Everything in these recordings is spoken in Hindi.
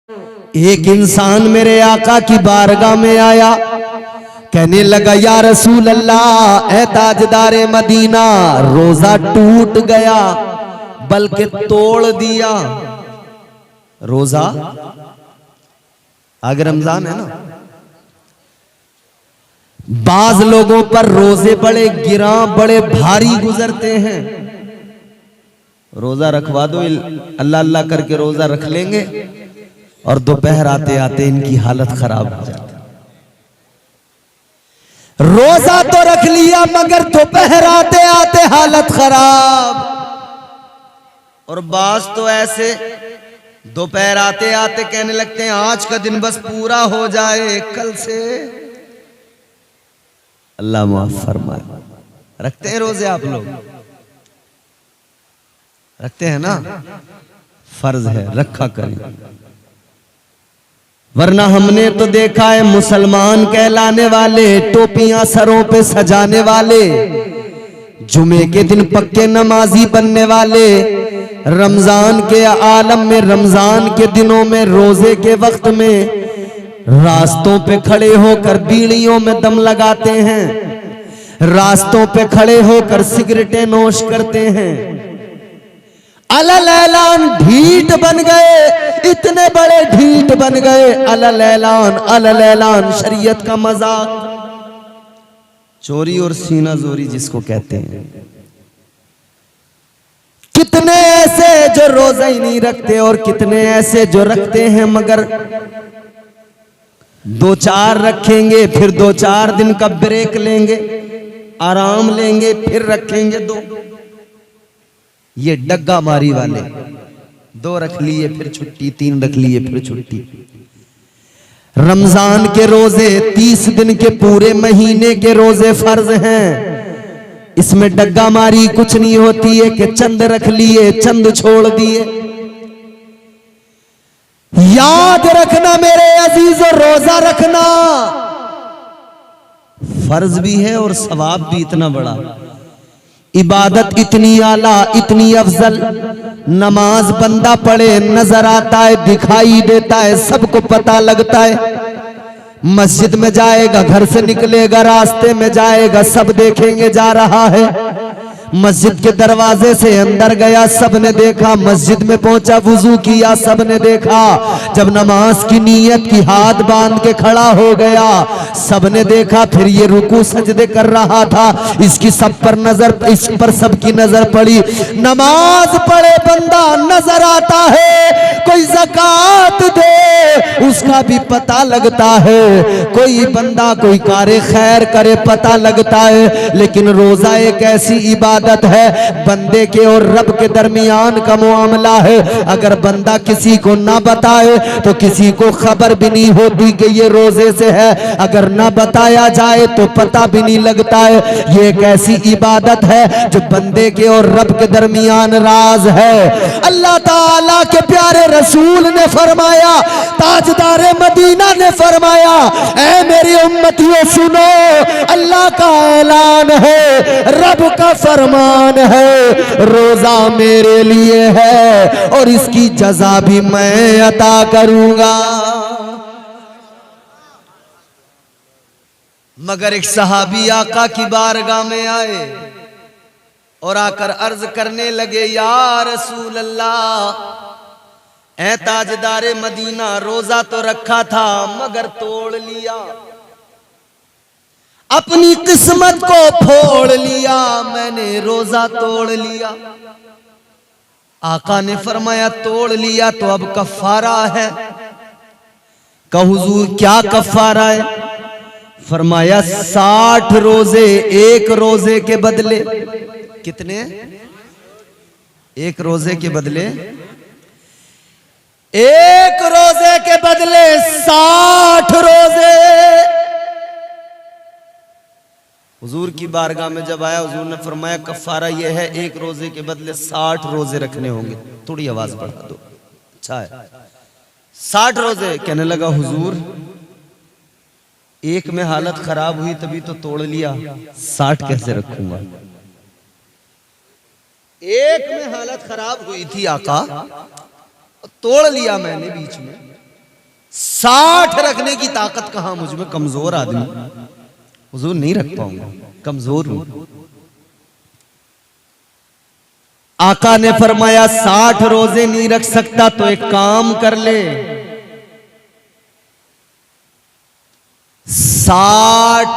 एक इंसान मेरे आका की बारगाह में आया, कहने लगा या रसूल अल्लाह, ए ताजदारे मदीना, रोजा टूट गया बल्कि तोड़ दिया। रोजा आगे रमजान है ना, बाज लोगों पर रोजे बड़े गिरा बड़े भारी गुजरते हैं। रोजा रखवा दो, अल्लाह अल्लाह करके रोजा रख लेंगे और दोपहर आते आते इनकी हालत खराब हो जाती। रोजा तो रख लिया मगर दोपहर आते आते हालत खराब। और बास तो ऐसे दोपहर आते आते कहने लगते हैं आज का दिन बस पूरा हो जाए, कल से। अल्लाह माफ फरमाए। रखते हैं रोजे आप लोग? रखते हैं ना? फर्ज है, रखा करें, वरना हमने तो देखा है मुसलमान कहलाने वाले, टोपियां सरों पे सजाने वाले, जुमे के दिन पक्के नमाजी बनने वाले, रमजान के आलम में, रमजान के दिनों में, रोजे के वक्त में रास्तों पे खड़े होकर बीड़ियों में दम लगाते हैं, रास्तों पे खड़े होकर सिगरेटें नोश करते हैं। अलल ऐलान ढीठ बन गए, इतने बड़े ढीठ बन गए। अलल ऐलान शरीयत का मजाक। चोरी और सीना जोरी जिसको कहते हैं। कितने ऐसे जो रोजा ही नहीं रखते और कितने ऐसे जो रखते हैं मगर 2-4 रखेंगे, फिर 2-4 दिन का ब्रेक लेंगे, आराम लेंगे, फिर रखेंगे 2। ये डग्गा मारी वाले 2 रख लिए फिर छुट्टी, 3 रख लिए फिर छुट्टी। रमजान के रोजे 30 दिन के पूरे महीने के रोजे फर्ज हैं। इसमें डग्गा मारी कुछ नहीं होती है कि चंद रख लिए चंद छोड़ दिए। याद रखना मेरे अजीजों, रोजा रखना फर्ज भी है और सवाब भी इतना बड़ा। इबादत इतनी आला, इतनी अफजल। नमाज बंदा पढ़े, नजर आता है, दिखाई देता है, सबको पता लगता है। मस्जिद में जाएगा, घर से निकलेगा, रास्ते में जाएगा, सब देखेंगे जा रहा है। मस्जिद के दरवाजे से अंदर गया, सबने देखा। मस्जिद में पहुंचा, वुजू किया, सबने देखा। जब नमाज की नीयत की हाथ बांध के खड़ा हो गया, सबने देखा। फिर ये रुकू सजदे कर रहा था, इसकी सब पर नजर, इस पर सबकी नजर पड़ी। नमाज पढ़े बंदा नजर आता है, कोई ज़कात दे उसका भी पता लगता है, कोई बंदा कोई कारे खैर करे पता लगता है। लेकिन रोजा एक ऐसी इबादत है, बंदे के और रब के दरमियान का मामला है। अगर बंदा किसी को ना बताए तो किसी को खबर भी नहीं होती कि ये रोजे से है। अगर ना बताया जाए तो पता भी नहीं लगता है। ये एक ऐसी इबादत है जो बंदे के और रब के दरमियान राज है। अल्लाह ताला के प्यारे रसूल ने फरमाया, ताजदारे मदीना ने फरमाया, ऐ मेरी उम्मतियों सुनो, अल्लाह का ऐलान है, रब का फरमान है, रोजा मेरे लिए है और इसकी जज़ा भी मैं अता करूंगा। मगर एक सहाबी आका की बारगाह में आए और आकर अर्ज करने लगे, या रसूल अल्लाह, ऐ ताजदारे मदीना, रोजा तो रखा था मगर तोड़ लिया, अपनी किस्मत को फोड़ लिया, मैंने रोजा तोड़ लिया। आका ने फरमाया तोड़ लिया तो अब कफ़ारा है। कहा हुजूर क्या कफ़ारा है? फरमाया 60 रोजे, एक रोजे के बदले। कितने? एक रोजे के बदले, एक रोजे के बदले 60 रोजे। हुजूर की बारगाह में जब आया, हुजूर ने फरमाया कफ़ारा यह है, एक रोजे के बदले 60 रोजे रखने होंगे। थोड़ी आवाज बढ़ा दो, अच्छा है। 60 रोजे। कहने लगा हुजूर एक में हालत खराब हुई तभी तो तोड़ लिया, 60 कैसे रखूंगा? एक में हालत खराब हुई थी आका, तोड़ लिया मैंने बीच में, 60 रखने की ताकत कहां मुझ में, कमजोर आदमी, हुजूर नहीं रख पाऊंगा, कमजोर हूं। आका ने फरमाया 60 रोजे नहीं रख सकता तो एक काम कर ले, 60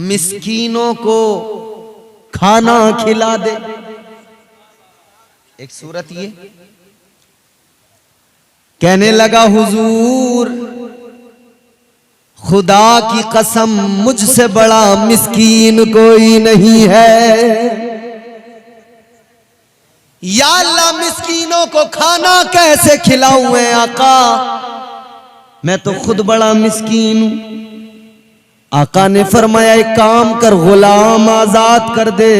मिस्कीनों को खाना खिला दे। एक सूरत ये, कहने लगा हुजूर खुदा की कसम मुझसे बड़ा मिस्कीन कोई नहीं है। या अल्लाह मिस्कीनों को खाना कैसे खिलाऊं मैं आका, मैं तो खुद बड़ा मिस्कीन हूं। आका ने फरमाया एक काम कर, गुलाम आजाद कर दे।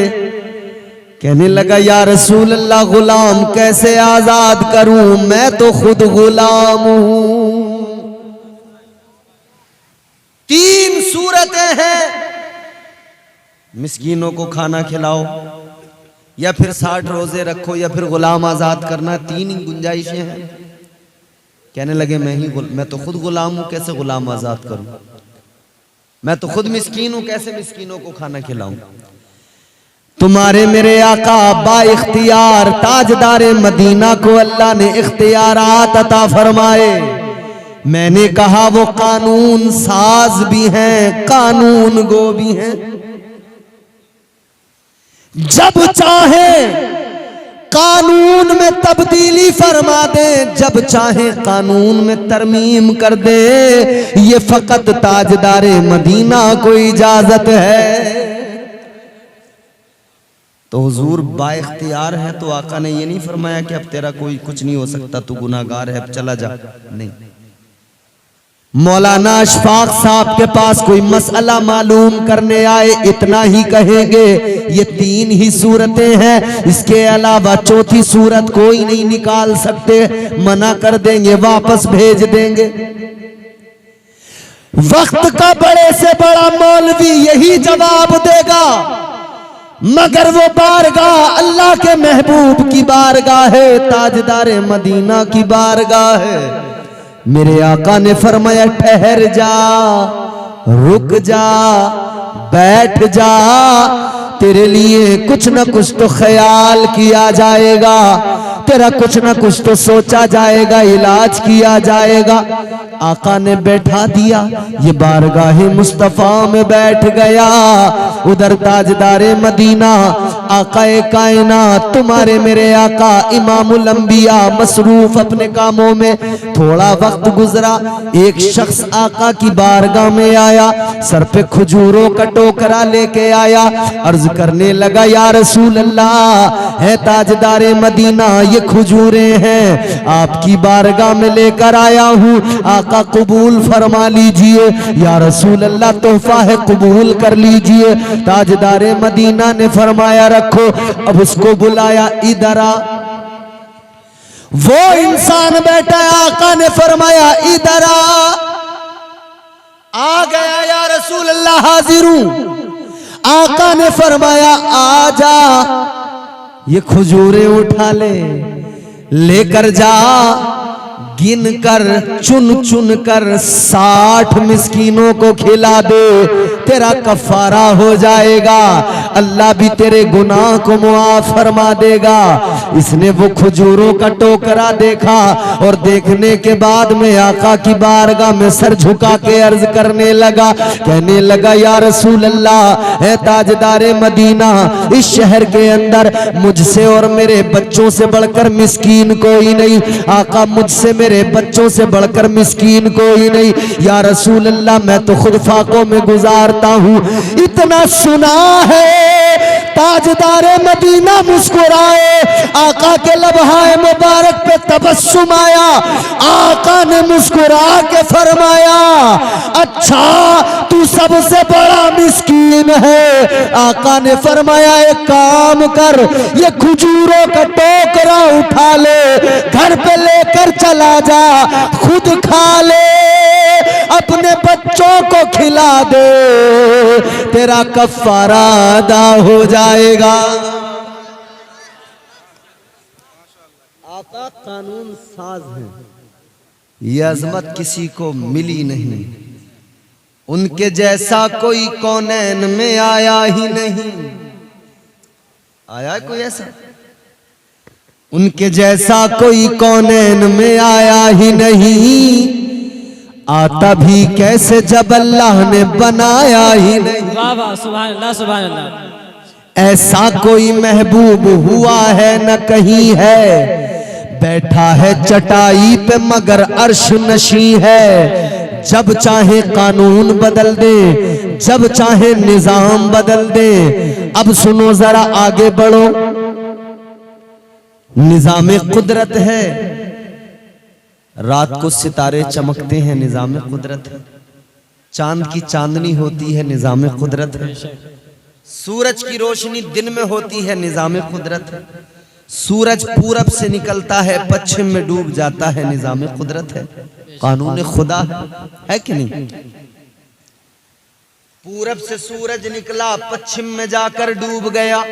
कहने लगा या रसूल अल्लाह गुलाम कैसे आजाद करूं, मैं तो खुद गुलाम हूं। 3 सूरतें हैं, मिस्कीनों को खाना खिलाओ, या फिर 60 रोजे रखो, या फिर गुलाम आजाद करना, 3 ही गुंजाइशें हैं। कहने लगे मैं तो खुद गुलाम हूं, कैसे गुलाम आजाद करूं, मैं तो खुद मिस्कीन हूं, कैसे मिस्कीनों को खाना खिलाऊं। तुम्हारे मेरे आका बा इख्तियार ताजदारे मदीना को अल्लाह ने इख्तियारात अता फरमाए। मैंने कहा वो कानून साज भी हैं, कानून गो भी हैं। जब चाहे कानून में तब्दीली फरमा दे, जब चाहे कानून में तरमीम कर दे, ये फकत ताजदारे मदीना को इजाजत है। तो हुजूर बाइख्तियार है, तो आका ने ये नहीं फरमाया कि अब तेरा कोई कुछ नहीं हो सकता, तू गुनाहगार है, अब चला जा, नहीं। मौलाना अशफाक साहब के पास कोई मसला मालूम करने आए, इतना ही कहेंगे ये 3 ही सूरतें हैं, इसके अलावा चौथी सूरत कोई नहीं निकाल सकते, मना कर देंगे, वापस भेज देंगे। वक्त का बड़े से बड़ा मौलवी यही जवाब देगा, मगर वो बारगाह अल्लाह के महबूब की बारगाह है, ताजदारे मदीना की बारगाह है। मेरे आका ने फरमाया ठहर जा, रुक जा, बैठ जा, तेरे लिए कुछ न कुछ तो ख्याल किया जाएगा, तेरा कुछ न कुछ तो सोचा जाएगा, इलाज किया जाएगा। आका ने बैठा दिया, ये बारगाहे मुस्तफा में बैठ गया। उधर ताजदारे मदीना आकाए कायनात तुम्हारे मेरे आका इमामुल अंबिया मसरूफ अपने कामों में। थोड़ा वक्त गुजरा, एक शख्स आका की बारगाह में आया, सर पे खजूरों का टोकरा लेके आया, अर्ज करने लगा या रसूल अल्लाह है ताजदारे मदीना, ये खजूरें हैं आपकी बारगाह में लेकर आया हूँ, आका कबूल फरमा लीजिए। या रसूल अल्लाह तोहफा है, कबूल कर लीजिए। ताजदारे मदीना ने फरमाया रखो। अब उसको बुलाया, इधर आ। वो इंसान बैठा है, आका ने फरमाया इधर आ गया। या रसूल अल्लाह हाजिर हूं। आका ने फरमाया आ जा, ये खजूरें उठा ले, लेकर जा, गिन कर चुन चुन कर 60 मिस्कीनों को खिला दे, तेरा कफारा हो जाएगा, अल्लाह भी तेरे गुनाह को मुआफ फरमा देगा। इसने वो खजूरों का टोकरा देखा और देखने के बाद में आका की बारगाह में सर झुका के अर्ज करने लगा, कहने लगा या रसूल अल्लाह है ताजदारे मदीना, इस शहर के अंदर मुझसे और मेरे बच्चों से बढ़कर मिस्कीन कोई नहीं, आका मुझसे मेरे बच्चों से बढ़कर मिस्कीन कोई नहीं। या रसूल अल्लाह मैं तो खुद फाकों में गुजारता हूँ। इतना सुना है, ताजदारे मदीना मुस्कुराए, आका के लबहाए मुबारक पे तबस्सुम आया। आका ने मुस्कुरा के फरमाया अच्छा तू सबसे बड़ा मिस्कीन है। आका ने फरमाया एक काम कर, ये खजूरों का टोकरा उठा ले, घर पे लेकर चला जा, खुद खा ले, अपने बच्चों को खिला दे, तेरा कफारा अदा हो जाएगा। आका कानून साज है, ये अजमत किसी को मिली नहीं, उनके जैसा कोई कौनैन में आया ही नहीं। आया कोई ऐसा? उनके जैसा कोई कौनैन में आया ही नहीं, आता भी कैसे जब अल्लाह ने बनाया ही नहीं। वाह वाह, सुभान अल्लाह सुभान अल्लाह। ऐसा कोई महबूब हुआ है न कहीं है, बैठा है चटाई पे मगर अर्श नशी है। जब चाहे कानून बदल दे, जब चाहे निजाम बदल दे। अब सुनो जरा आगे बढ़ो, निजाम कुदरत है, रात को सितारे चमकते हैं, निजाम कुदरत है। चांद की चांदनी होती है, निजाम कुदरत है। सूरज की रोशनी दिन में होती है, निजाम कुदरत है। सूरज पूरब से निकलता है, पश्चिम में डूब जाता है, निजाम कुदरत है, कानून खुदा है कि नहीं? पूरब से सूरज निकला, पश्चिम में जाकर डूब गया।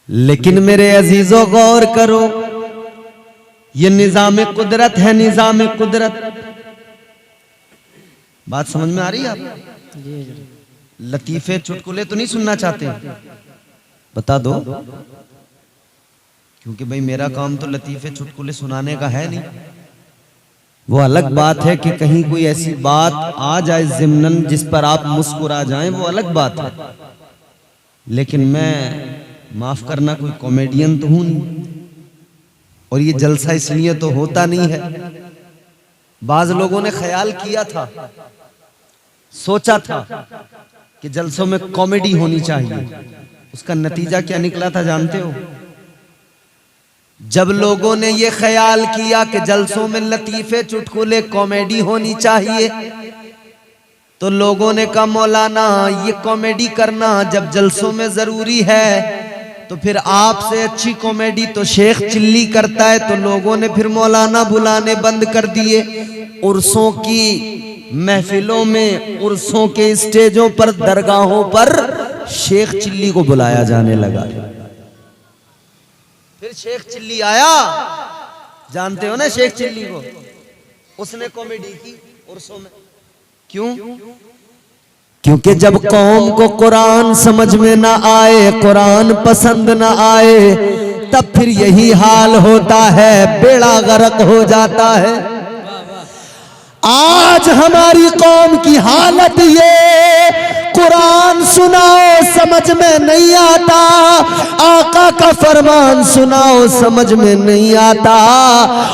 लेकिन मेरे अजीजों गौर करो, ये निजाम कुदरत है, निजाम कुदरत। बात समझ में आ रही है आप? लतीफे चुटकुले तो नहीं सुनना चाहते? बता दो, क्योंकि भाई मेरा काम तो लतीफे चुटकुले सुनाने का है नहीं। वो अलग बात है कि कहीं कोई ऐसी बात आ जाए ज़िम्नन जिस पर आप मुस्कुरा जाएं, वो अलग बात है। लेकिन मैं, माफ करना, कोई कॉमेडियन तो हूं नहीं, और ये जलसा इसलिए तो होता नहीं है। बाज लोगों ने ख्याल किया था, सोचा था कि जलसों में कॉमेडी होनी चाहिए। उसका नतीजा क्या निकला था जानते हो? जब लोगों ने ये ख्याल किया कि जलसों में लतीफे चुटकुले कॉमेडी होनी चाहिए, तो लोगों ने कहा मौलाना ये कॉमेडी करना जब जलसों में जरूरी है, तो फिर आपसे अच्छी कॉमेडी तो शेख चिल्ली करता है। तो लोगों ने फिर मौलाना बुलाने बंद कर दिए। उर्सों की महफिलों में, उर्सों के स्टेजों पर, दरगाहों पर शेख चिल्ली को बुलाया जाने लगा। फिर शेख चिल्ली आया, जानते हो ना शेख चिल्ली को? उसने कॉमेडी की उर्सों में। क्यों? क्योंकि जब कौम को कुरान समझ में ना आए, कुरान पसंद ना आए, तब फिर यही हाल होता है, बेड़ा गर्क हो जाता है। आज हमारी कौम की हालत ये, कुरान सुनाओ समझ में नहीं आता, आका का फरमान सुनाओ समझ में नहीं आता,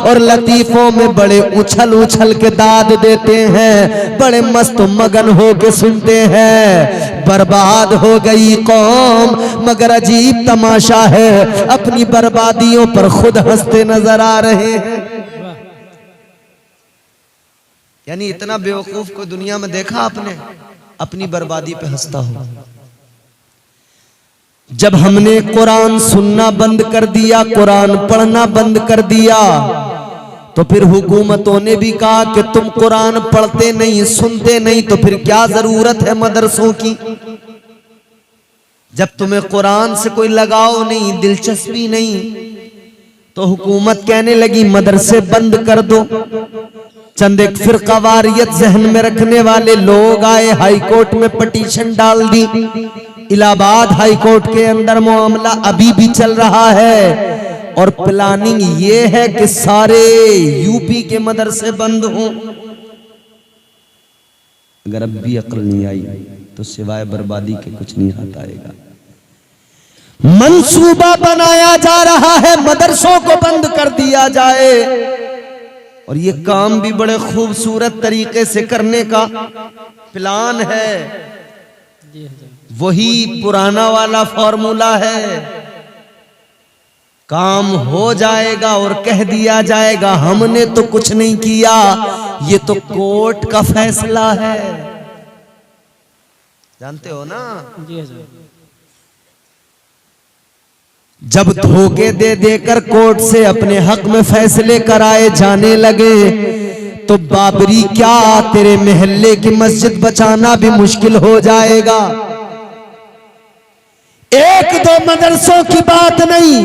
और लतीफों में बड़े उछल उछल के दाद देते हैं, बड़े मस्त मगन हो के सुनते हैं। बर्बाद हो गई कौम, मगर अजीब तमाशा है, अपनी बर्बादियों पर खुद हंसते नजर आ रहे हैं। यानी इतना बेवकूफ को दुनिया में देखा आपने, अपनी बर्बादी पे हंसता हो। जब हमने कुरान सुनना बंद कर दिया, कुरान पढ़ना बंद कर दिया, तो फिर हुकूमतों ने भी कहा कि तुम कुरान पढ़ते नहीं, सुनते नहीं, तो फिर क्या जरूरत है मदरसों की? जब तुम्हें कुरान से कोई लगाव नहीं, दिलचस्पी नहीं, तो हुकूमत कहने लगी मदरसे बंद कर दो। चंद एक फिरकावारियत जहन में रखने वाले लोग आए, हाई कोर्ट में पिटीशन डाल दी। इलाहाबाद हाई कोर्ट के अंदर मामला अभी भी चल रहा है, और प्लानिंग ये है कि सारे यूपी के मदरसे बंद हों। अगर अब भी अक्ल नहीं आई तो सिवाय बर्बादी के कुछ नहीं हाथ आएगा। मंसूबा बनाया जा रहा है मदरसों को बंद कर दिया जाए, और ये काम भी बड़े खूबसूरत तरीके से करने का प्लान है। वही पुराना वाला फॉर्मूला है, काम हो जाएगा और कह दिया जाएगा हमने तो कुछ नहीं किया, ये तो कोर्ट का फैसला है। जानते हो ना? जब धोखे दे देकर कोर्ट से अपने हक में फैसले कराए जाने लगे, तो बाबरी क्या, तेरे महल्ले की मस्जिद बचाना भी मुश्किल हो जाएगा। एक दो मदरसों की बात नहीं,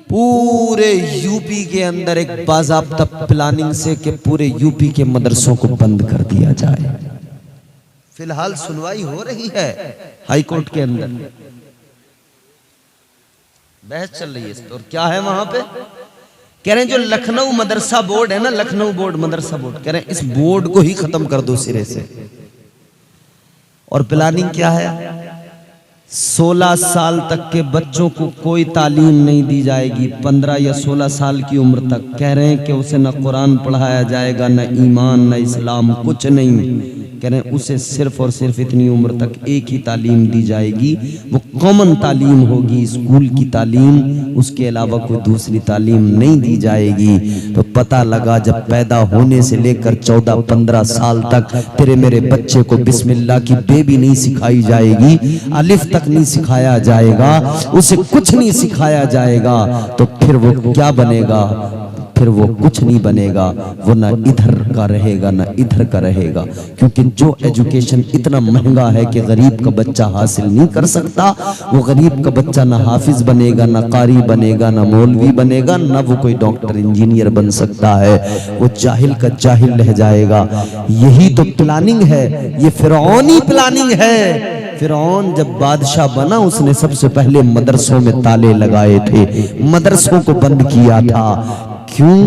पूरे यूपी के अंदर एक बाज़ाब्ता प्लानिंग से कि पूरे यूपी के मदरसों को बंद कर दिया जाए। फिलहाल सुनवाई हो रही है हाई कोर्ट के अंदर, बहस चल रही है इस पर। और क्या है वहां पे, कह रहे हैं जो लखनऊ मदरसा बोर्ड है ना, लखनऊ बोर्ड मदरसा बोर्ड, कह रहे हैं इस बोर्ड को ही खत्म कर दो सिरे से। और प्लानिंग क्या है, 16 साल तक के बच्चों को कोई तालीम नहीं दी जाएगी। 15 या 16 साल की उम्र तक कह रहे हैं कि उसे न कुरान पढ़ाया जाएगा, न ईमान, न इस्लाम, कुछ नहीं। कह रहे हैं उसे सिर्फ और सिर्फ इतनी उम्र तक एक ही तालीम दी जाएगी, वो कॉमन तालीम होगी, स्कूल की तालीम, उसके अलावा कोई दूसरी तालीम नहीं दी जाएगी। तो पता लगा जब पैदा होने से लेकर 14-15 साल तक तेरे मेरे बच्चे को बिस्मिल्लाह की बेबी नहीं सिखाई जाएगी, अलिफ तक नहीं सिखाया जाएगा, उसे कुछ नहीं सिखाया जाएगा, तो फिर वो क्या बनेगा, फिर वो कुछ नहीं बनेगा। वो ना इधर का रहेगा ना इधर का रहेगा, क्योंकि जो एजुकेशन इतना महंगा है कि गरीब का बच्चा हासिल नहीं कर सकता, वो गरीब का बच्चा ना हाफिज बनेगा, ना कारी बनेगा, ना मौलवी बनेगा, ना वो कोई डॉक्टर इंजीनियर बन सकता है, वो जाहिल का जाहिल रह जाएगा। यही तो प्लानिंग है, ये फिरौनी प्लानिंग है। फिरौन जब बादशाह बना उसने सबसे पहले मदरसों में ताले लगाए थे, मदरसों को बंद किया था। क्यों?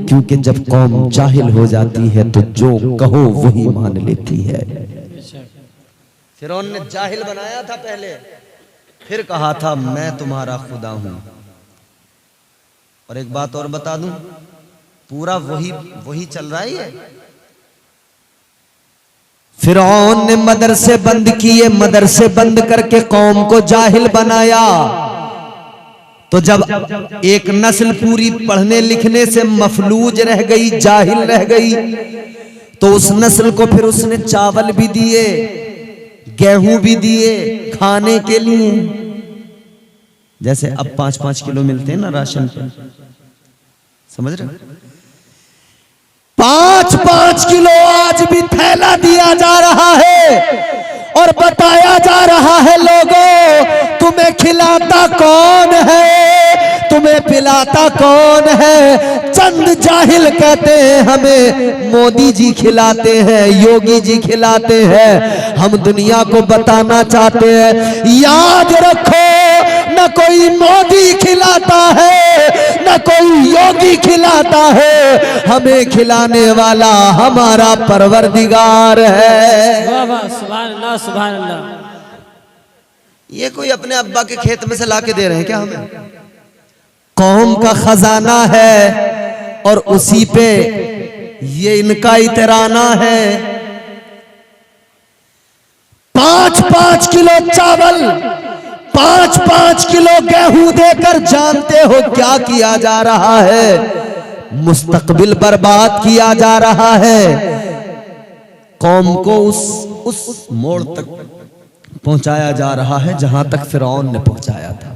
क्योंकि जब कौम जाहिल हो जाती है तो जो कहो वही मान लेती है। फिरौन ने जाहिल बनाया था पहले, फिर कहा था मैं तुम्हारा खुदा हूं। और एक बात और बता दूं, पूरा वही चल रहा है। फिरौन ने मदरसे बंद किए, मदरसे बंद करके कौम को जाहिल बनाया। तो जब एक नस्ल पूरी पढ़ने लिखने से मफलूज रह गई, जाहिल रह गई, तो उस नस्ल को फिर उसने चावल भी दिए, गेहूं भी दिए खाने के लिए। जैसे अब 5-5 किलो मिलते हैं ना राशन पे, समझ रहे? 5-5 किलो आज भी थैला दिया जा रहा है और बताया जा रहा है लोगों तुम्हें खिलाता कौन है, तुम्हें पिलाता कौन है। चंद जाहिल कहते हैं हमें मोदी जी खिलाते हैं, योगी जी खिलाते हैं। हम दुनिया को बताना चाहते हैं, याद रखो न कोई मोदी खिलाता है न कोई योगी खिलाता है, हमें खिलाने वाला हमारा परवरदिगार है। वाह वाह, सुभान अल्लाह सुभान अल्लाह। ये कोई अपने अब्बा के खेत में से लाके दे रहे हैं क्या हमें? कौम का खजाना है और उसी पे ये इनका इतराना है। 5-5 किलो चावल, 5-5 किलो गेहूं देकर जानते हो क्या किया जा रहा है? मुस्तकबिल बर्बाद किया जा रहा है। कौम को उस मोड़ तक पहुंचाया जा रहा है जहां तक फिरौन ने पहुंचाया था।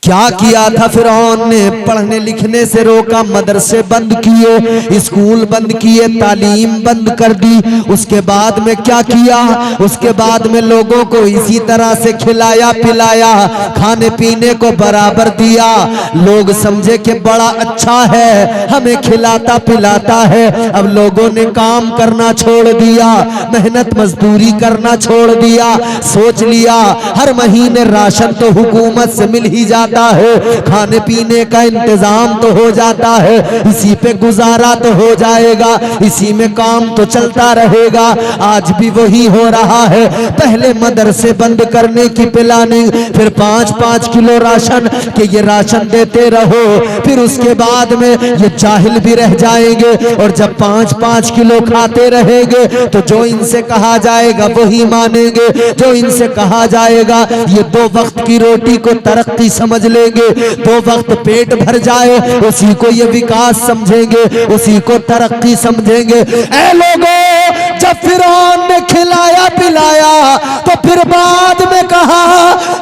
क्या किया था फिरौन ने? पढ़ने लिखने से रोका, मदरसे बंद किए, स्कूल बंद किए, तालीम बंद कर दी। उसके बाद में क्या किया? उसके बाद में लोगों को इसी तरह से खिलाया पिलाया, खाने पीने को बराबर दिया। लोग समझे कि बड़ा अच्छा है, हमें खिलाता पिलाता है। अब लोगों ने काम करना छोड़ दिया, मेहनत मजदूरी करना छोड़ दिया। सोच लिया हर महीने राशन तो हुकूमत से मिल ही जाता है, खाने पीने का इंतजाम तो हो जाता है, इसी पे गुजारा तो हो जाएगा, इसी में काम तो चलता रहेगा। आज भी वही हो रहा है। पहले मदरसे बंद करने की प्लानिंग, फिर 5-5 किलो राशन के ये राशन देते रहो, फिर उसके बाद में ये जाहिल भी रह जाएंगे। और जब 5-5 किलो खाते रहेंगे तो जो इनसे कहा जाएगा वही मानेंगे, जो इनसे कहा जाएगा ये 2 वक्त की रोटी को तरक्की समझ लेंगे, 2 वक्त पेट भर जाए उसी को ये विकास समझेंगे, उसी को तरक्की समझेंगे। ऐ लोगों जब फिरौन ने खिलाया पिलाया तो फिर बाद में कहा,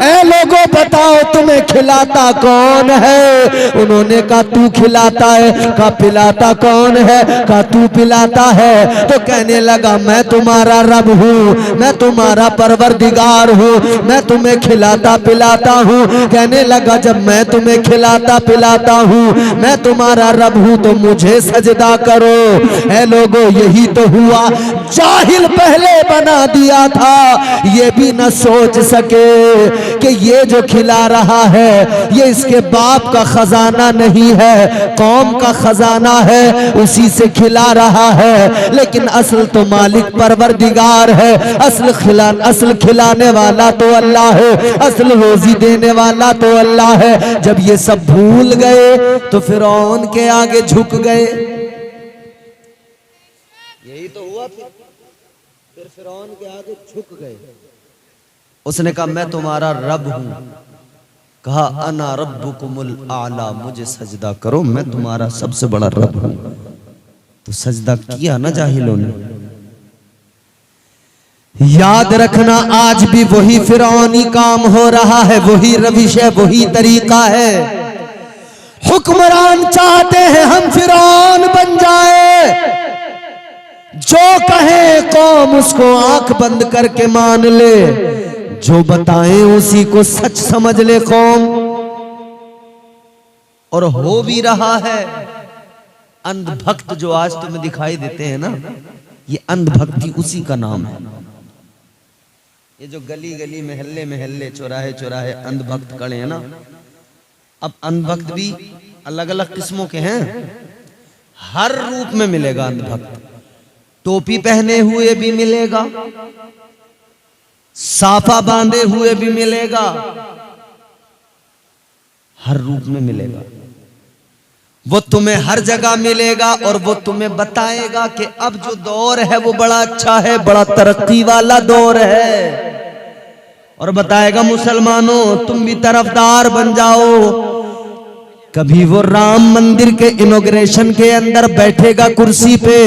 ऐ लोगों बताओ तुम्हें खिलाता कौन है? उन्होंने कहा तू खिलाता है। कहा पिलाता कौन है? कहा तू पिलाता है। तो कहने लगा मैं तुम्हारा रब हूँ, मैं तुम्हारा परवरदिगार हूँ, मैं तुम्हें खिलाता पिलाता हूँ। कहने लगा जब मैं तुम्हें खिलाता पिलाता हूँ, मैं तुम्हारा रब हूँ, तो मुझे सजदा करो। ऐ लोगों यही तो हुआ, जाहिल पहले बना दिया था, ये भी न सोच सके कि ये जो खिला रहा है ये इसके बाप का खजाना नहीं है, कौम का खजाना है, उसी से खिला रहा है। लेकिन असल तो मालिक परवरदिगार है, असल खिलाने वाला तो अल्लाह है, असल रोजी देने वाला तो अल्लाह है। जब ये सब भूल गए तो फिरौन के आगे झुक गए। यही तो हुआ, फिर फिरौन के आगे झुक गए। उसने कहा मैं तुम्हारा रब हूं। कहा अना रब्बुकुमुल आला, मुझे सजदा करो, मैं तुम्हारा सबसे बड़ा रब हूं। तो सजदा किया ना जाहिलों ने। याद रखना आज भी वही फिरौनी काम हो रहा है, वही रविश है, वही तरीका है। हुक्मरान चाहते हैं हम फिरौन बन जाए, जो कहे कौम उसको आंख बंद करके मान ले, जो बताएं उसी को सच समझ ले कौम। और हो भी रहा है। अंधभक्त जो आज तुम्हें दिखाई देते हैं ना, ये अंधभक्ति उसी का नाम है। ये जो गली गली महल्ले महल्ले चौराहे चौराहे अंधभक्त खड़े हैं ना, अब अंधभक्त भी अलग अलग किस्मों के हैं, हर रूप में मिलेगा अंधभक्त। टोपी पहने हुए भी मिलेगा, साफा बांधे हुए भी मिलेगा, हर रूप में मिलेगा। वो तुम्हें हर जगह मिलेगा और वो तुम्हें बताएगा कि अब जो दौर है वो बड़ा अच्छा है, बड़ा तरक्की वाला दौर है। और बताएगा मुसलमानों तुम भी तरफदार बन जाओ। कभी वो राम मंदिर के इनॉग्रेशन के अंदर बैठेगा कुर्सी पे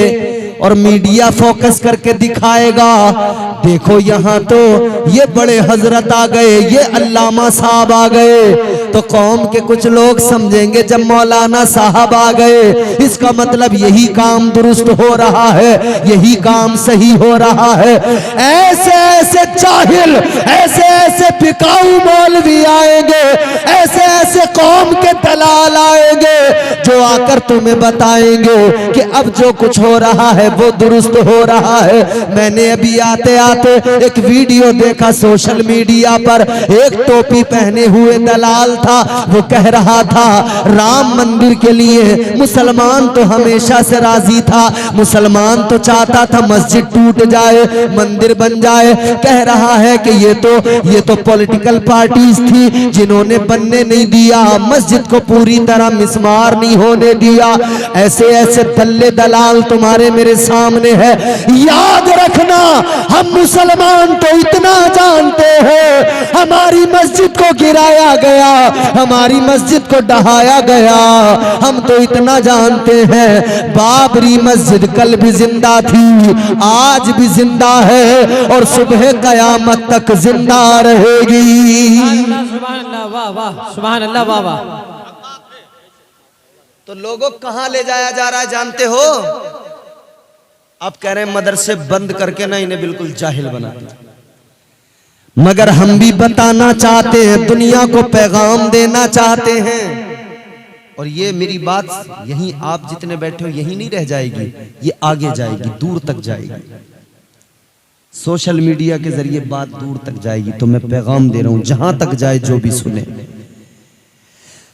और मीडिया फोकस करके दिखाएगा, देखो यहाँ तो ये बड़े हजरत आ गए, ये अल्लामा साहब आ गए। तो कौम के कुछ लोग समझेंगे जब मौलाना साहब आ गए, इसका मतलब यही काम दुरुस्त हो रहा है, यही काम सही हो रहा है। ऐसे ऐसे जाहिल, ऐसे ऐसे बिकाऊ मौलवी आएंगे, ऐसे ऐसे कौम के दलाल आएंगे जो आकर तुम्हें बताएंगे कि अब जो कुछ हो रहा है वो दुरुस्त हो रहा है। मैंने अभी आते आते एक वीडियो देखा सोशल मीडिया पर, एक टोपी पहने हुए दलाल था, वो कह रहा था राम मंदिर के लिए मुसलमान तो हमेशा से राजी था, मुसलमान तो चाहता था मस्जिद टूट जाए मंदिर बन जाए। कह रहा है कि ये तो पॉलिटिकल पार्टीज थी जिन्होंने बनने नहीं दिया, मस्जिद को पूरी तरह मिसमार नहीं होने दिया। ऐसे ऐसे दल्ले दलाल तुम्हारे मेरे सामने है। याद रखना हम मुसलमान तो इतना जानते हैं, हमारी मस्जिद को गिराया गया, हमारी मस्जिद को ढहाया गया, हम तो इतना जानते हैं बाबरी मस्जिद कल भी जिंदा थी, आज भी जिंदा है और सुबह कयामत तक जिंदा रहेगी। सुभान अल्लाह, वाह वाह, सुभान अल्लाह, वाह वाह। तो लोगों कहां ले जाया जा रहा है जानते हो? आप कह रहे हैं मदरसे बंद करके ना इन्हें बिल्कुल जाहिल बना दिया, मगर हम भी बताना चाहते हैं, दुनिया को पैगाम देना चाहते हैं। और ये मेरी बात यहीं आप जितने बैठे हो यहीं नहीं रह जाएगी, ये आगे जाएगी, दूर तक जाएगी। सोशल मीडिया के जरिए बात दूर तक जाएगी। तो मैं पैगाम दे रहा हूं, जहां तक जाए जो भी सुने,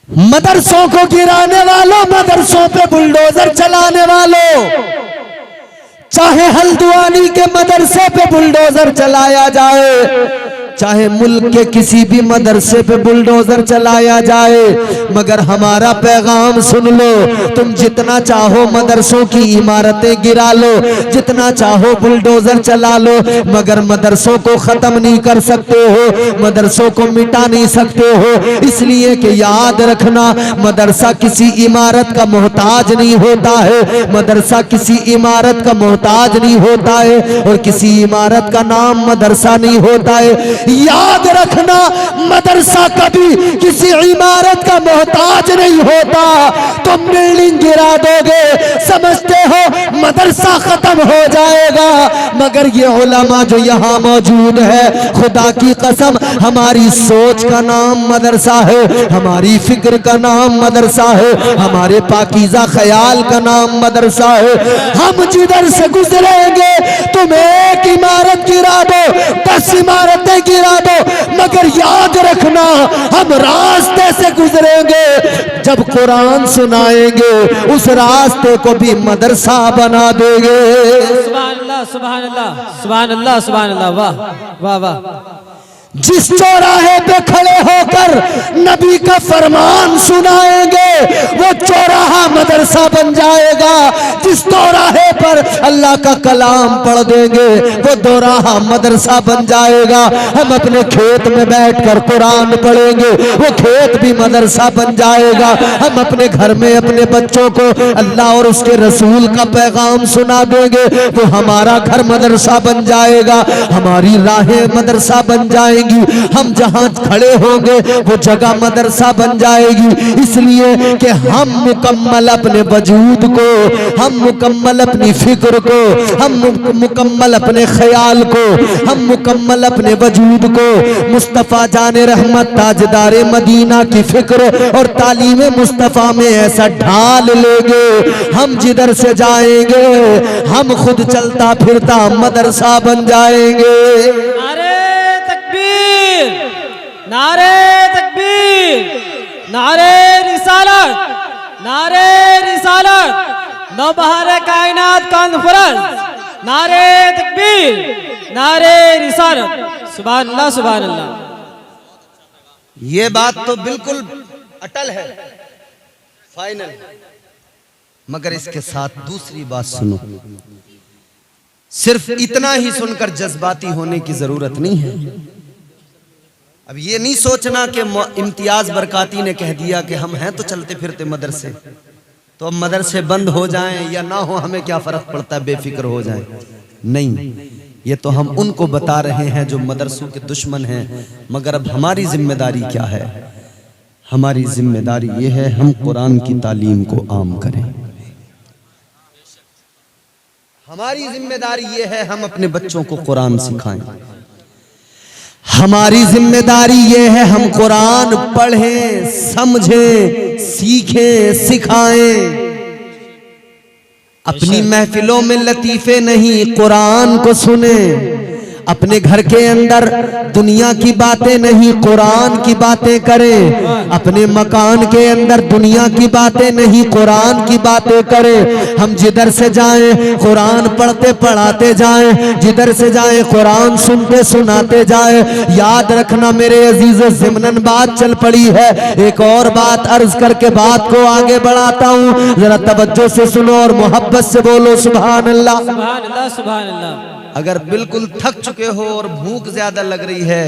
मदरसों को गिराने वालों, मदरसों पे बुलडोजर चलाने वालों, चाहे हल्द्वानी के मदरसे पे बुलडोजर चलाया जाए, चाहे मुल्क के किसी भी मदरसे पे बुलडोजर चलाया जाए, मगर हमारा पैगाम सुन लो, तुम जितना चाहो मदरसों की इमारतें गिरा लो, जितना चाहो बुलडोजर चला लो, मगर मदरसों को खत्म नहीं कर सकते हो, मदरसों को मिटा नहीं सकते हो। इसलिए कि याद रखना, मदरसा किसी इमारत का मोहताज नहीं होता है, मदरसा किसी इमारत का मोहताज नहीं होता है, और किसी इमारत का नाम मदरसा नहीं होता है। याद रखना, मदरसा कभी किसी इमारत का मोहताज नहीं होता। तुम बिल्डिंग गिरा दोगे, समझते हो मदरसा खत्म हो जाएगा, मगर ये उलमा जो यहाँ मौजूद है, खुदा की कसम हमारी सोच का नाम मदरसा है, हमारी फिक्र का नाम मदरसा है, हमारे पाकीज़ा ख्याल का नाम मदरसा है। हम जिधर से गुजरेंगे, तुम एक इमारत गिरा दो, 10 इमारतें गिरा दो, मगर याद रखना, हम रास्ते से गुजरेंगे, जब कुरान सुनाएंगे उस रास्ते को भी मदरसा बना देंगे। सुभान अल्लाह, सुभान अल्लाह, सुभान अल्लाह, सुभान अल्लाह। वाह वाह वाह। जिस चौराहे पे खड़े होकर नबी का फरमान सुनाएंगे, वो चौराहा मदरसा बन जाएगा। जिस चौराहे पर अल्लाह का कलाम पढ़ देंगे, वो दोराहा मदरसा बन जाएगा। हम अपने खेत में बैठकर कुरान पढ़ेंगे, वो खेत भी मदरसा बन जाएगा। हम अपने घर में अपने बच्चों को अल्लाह और उसके रसूल का पैगाम सुना देंगे, वो हमारा घर मदरसा बन जाएगा, हमारी राहें मदरसा बन जाएंगी। हम जहां खड़े होंगे वो जगह मदरसा बन जाएगी। इसलिए कि हम मुकम्मल अपने वजूद को, हम मुकम्मल अपनी फिक्र को, हम मुकम्मल अपने ख्याल को, हम मुकम्मल अपने वजूद को मुस्तफ़ा जाने रहमत ताजदारे मदीना की फिक्र और तालीम मुस्तफ़ा में ऐसा ढाल लेंगे, हम जिधर से जाएंगे हम खुद चलता फिरता मदरसा बन जाएंगे। नारे तकबीर, नारे रिसालत, नारे रिसालत, नौबहार कायनात कॉन्फ्रेंस, नारे तकबीर, नारे रिसालत। सुभान अल्लाह, सुभान अल्लाह। ये बात तो बिल्कुल अटल है, फाइनल, मगर इसके साथ दूसरी बात सुनो। सिर्फ इतना ही सुनकर जज्बाती होने की जरूरत नहीं है। अब ये नहीं सोचना कि इम्तियाज बरकाती ने कह दिया कि हम हैं तो चलते फिरते मदरसे, तो अब मदरसे बंद हो जाएं या ना हो हमें क्या फर्क पड़ता है, बेफिक्र हो जाएं। नहीं, ये तो हम उनको बता रहे हैं जो मदरसों के दुश्मन हैं। मगर अब हमारी जिम्मेदारी क्या है? हमारी जिम्मेदारी ये है हम कुरान की तालीम को आम करें। हमारी जिम्मेदारी ये है हम अपने बच्चों को कुरान सिखाएं। हमारी जिम्मेदारी ये है हम कुरान पढ़ें, समझें, सीखें, सिखाएं। अपनी महफिलों में लतीफे नहीं, कुरान को सुने। अपने घर के अंदर दुनिया की बातें नहीं, कुरान की बातें करें। अपने मकान के अंदर दुनिया की बातें नहीं, कुरान की बातें करें। हम जिधर से जाएं कुरान पढ़ते पढ़ाते जाएं, जिधर से जाएं कुरान सुनते सुनाते जाएं। याद रखना मेरे अजीजों, ज़िमनन बात चल पड़ी है। एक और बात अर्ज करके बात को आगे बढ़ाता हूँ, जरा तवज्जो से सुनो और मोहब्बत से बोलो सुभान अल्लाह, सुभान अल्लाह, सुभान अल्लाह। अगर बिल्कुल थक चुके हो और भूख ज्यादा लग रही है,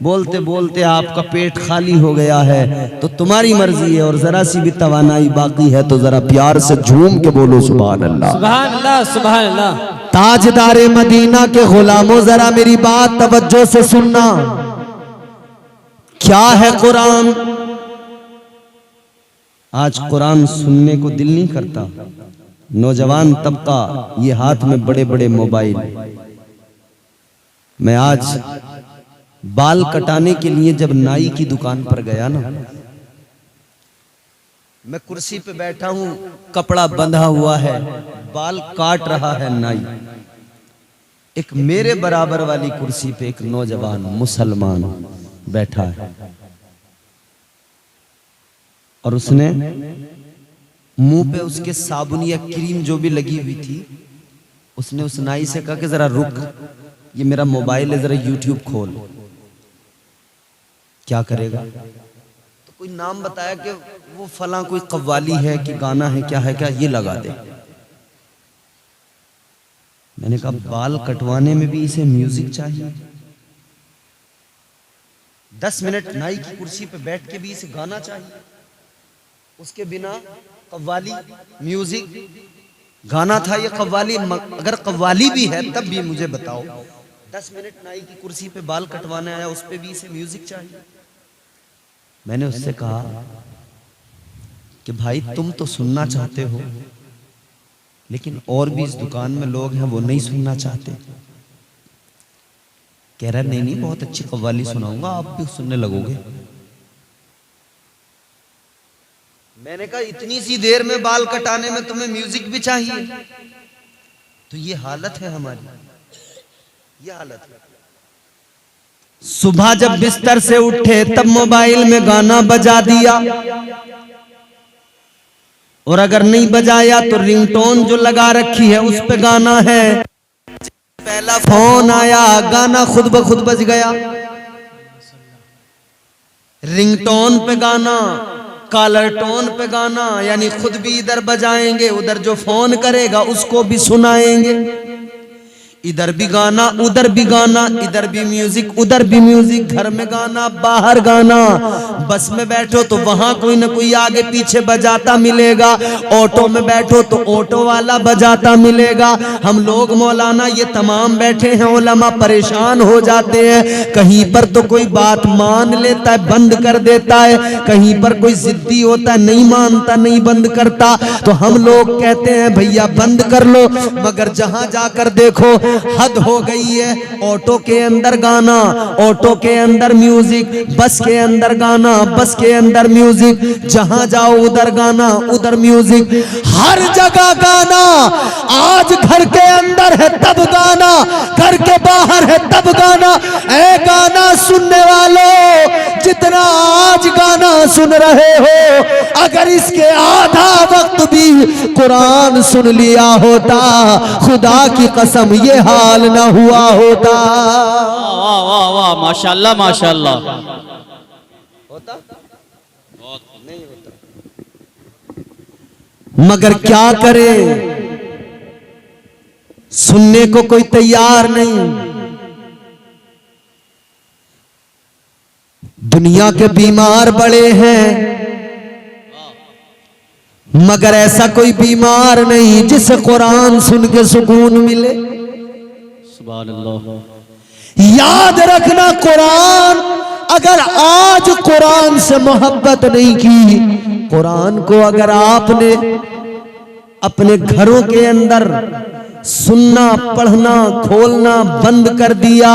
बोलते बोलते आपका पेट खाली हो गया है, तो तुम्हारी मर्जी है, और जरा सी भी तवानाई बाकी है तो जरा प्यार से झूम के बोलो सुभान अल्लाह, सुभान अल्लाह, सुभान अल्लाह। ताजदारे मदीना के गुलामों, जरा मेरी बात तवज्जो से सुनना। क्या है कुरान? आज कुरान सुनने को दिल नहीं करता। नौजवान तबका ये हाथ में बड़े बड़े मोबाइल। मैं आज बाल कटाने के लिए जब नाई की दुकान पर गया ना, मैं कुर्सी पे बैठा हूं, कपड़ा बंधा हुआ है, बाल काट रहा है नाई। एक मेरे बराबर वाली कुर्सी पे एक नौजवान मुसलमान बैठा है, और उसने मुंह पे उसके साबुन या क्रीम जो भी लगी हुई थी, उसने उस नाई से कहा कि जरा रुक, ये मेरा मोबाइल है, जरा यूट्यूब खोल। क्या करेगा? तो कोई नाम बताया कि वो फला कोई कव्वाली है कि गाना है, क्या है, क्या ये लगा दे। मैंने कहा बाल कटवाने में भी इसे म्यूजिक चाहिए? 10 मिनट नाई की कुर्सी पे बैठ के भी इसे गाना चाहिए? उसके बिना कव्वाली म्यूजिक गाना था ये कव्वाली? अगर कव्वाली भी है तब भी मुझे बताओ। 10 मिनट नाई की कुर्सी पे बाल कटवाने आया, उस पे भी इसे म्यूजिक चाहिए? मैंने उससे कहा कि भाई तुम तो सुनना चाहते हो, लेकिन और भी इस दुकान में लोग हैं वो नहीं सुनना चाहते। कह रहा नहीं नहीं, बहुत अच्छी कव्वाली सुनाऊंगा, आप भी सुनने लगोगे। मैंने कहा इतनी सी देर में बाल कटाने में तुम्हें म्यूजिक भी चाहिए? तो ये हालत है हमारी, ये हालत है। सुबह जब बिस्तर से उठे तब मोबाइल में गाना बजा दिया, और अगर नहीं बजाया तो रिंगटोन जो लगा रखी है उस पे गाना है। पहला फोन आया, गाना खुद ब खुद बज गया। रिंगटोन पे गाना, कॉलर टोन पे गाना, यानी खुद भी इधर बजाएंगे, उधर जो फोन करेगा उसको भी सुनाएंगे। इधर भी गाना, उधर भी गाना, इधर भी म्यूजिक, उधर भी म्यूजिक, घर में गाना, बाहर गाना, बस में बैठो तो वहां कोई ना कोई आगे पीछे बजाता मिलेगा, ऑटो में बैठो तो ऑटो वाला बजाता मिलेगा। हम लोग मौलाना ये तमाम बैठे हैं, उलमा परेशान हो जाते हैं। कहीं पर तो कोई बात मान लेता है, बंद कर देता है, कहीं पर कोई जिद्दी होता है, नहीं मानता, नहीं बंद करता। तो हम लोग कहते हैं भैया बंद कर लो, मगर जहां जाकर देखो हद हो गई है। ऑटो के अंदर गाना, ऑटो के अंदर म्यूजिक, बस के अंदर गाना, बस के अंदर म्यूजिक, जहां जाओ उधर गाना, उधर म्यूजिक, हर जगह गाना। आज घर के अंदर है तब गाना, घर के बाहर है तब गाना। ऐ गाना सुनने वालों, जितना आज गाना सुन रहे हो, अगर इसके आधा वक्त भी कुरान सुन लिया होता, खुदा की कसम ये हाल ना हुआ होता। वाह वाह वाह, माशाल्लाह माशाल्लाह। होता? नहीं होता। मगर क्या करे, सुनने को कोई तैयार नहीं। दुनिया के बीमार बड़े हैं, मगर ऐसा कोई बीमार नहीं जिसे कुरान सुन के सुकून मिले। सुभान अल्लाह। याद रखना, कुरान, अगर आज कुरान से मोहब्बत नहीं की, कुरान को अगर आपने अपने घरों के अंदर सुनना, पढ़ना, खोलना बंद कर दिया